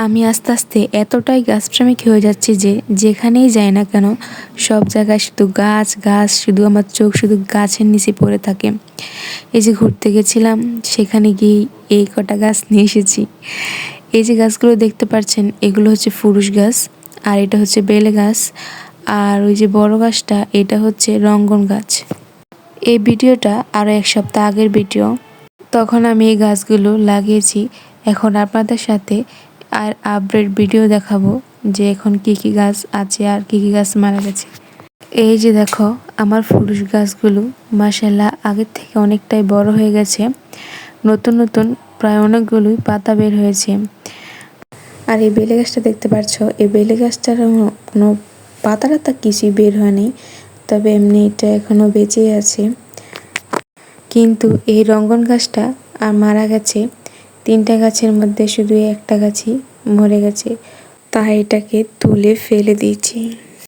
আমি আস্তে আস্তে এতটাই গাছপ্রেমিক হয়ে যাচ্ছি যে যেখানেই যাই না কেন সব জায়গায় শুধু গাছ গাছ, শুধু আমার চোখ শুধু গাছের নিচে পড়ে থাকে। এই যে ঘুরতে গেছিলাম সেখানে গিয়ে এই কটা গাছ নিয়ে এসেছি। এই যে গাছগুলো দেখতে পাচ্ছেন এগুলো হচ্ছে ফুরুষ গাছ, আর এটা হচ্ছে বেলে গাছ, আর ওই যে বড় গাছটা এটা হচ্ছে রঙ্গন গাছ। এই ভিডিওটা আরও 1 সপ্তাহ আগের ভিডিও, তখন আমি এই গাছগুলো লাগিয়েছি। এখন আপনাদের সাথে আর আপডেট ভিডিও দেখাবো যে এখন কি কি গাছ আছে আর কি কি গাছ মারা গেছে। এই যে দেখো আমার ফুরুষ গাছগুলো মাশাআল্লাহ আগের থেকে অনেকটাই বড় হয়ে গেছে, নতুন নতুন প্রায় অনেকগুলোই পাতা বের হয়েছে। আর এই বেলে গাছটা দেখতে পাচ্ছ, এই বেলে গাছটার কোনো পাতা টাতা কিছুই বের হয়নি, তবে এমনি এটা এখনো বেঁচে আছে। কিন্তু এই রঙ্গন গাছটা আর মারা গেছে, 3টা গাছের মধ্যে শুধু একটা গাছই মরে গেছে, তাই এটাকে তুলে ফেলে দিয়েছি।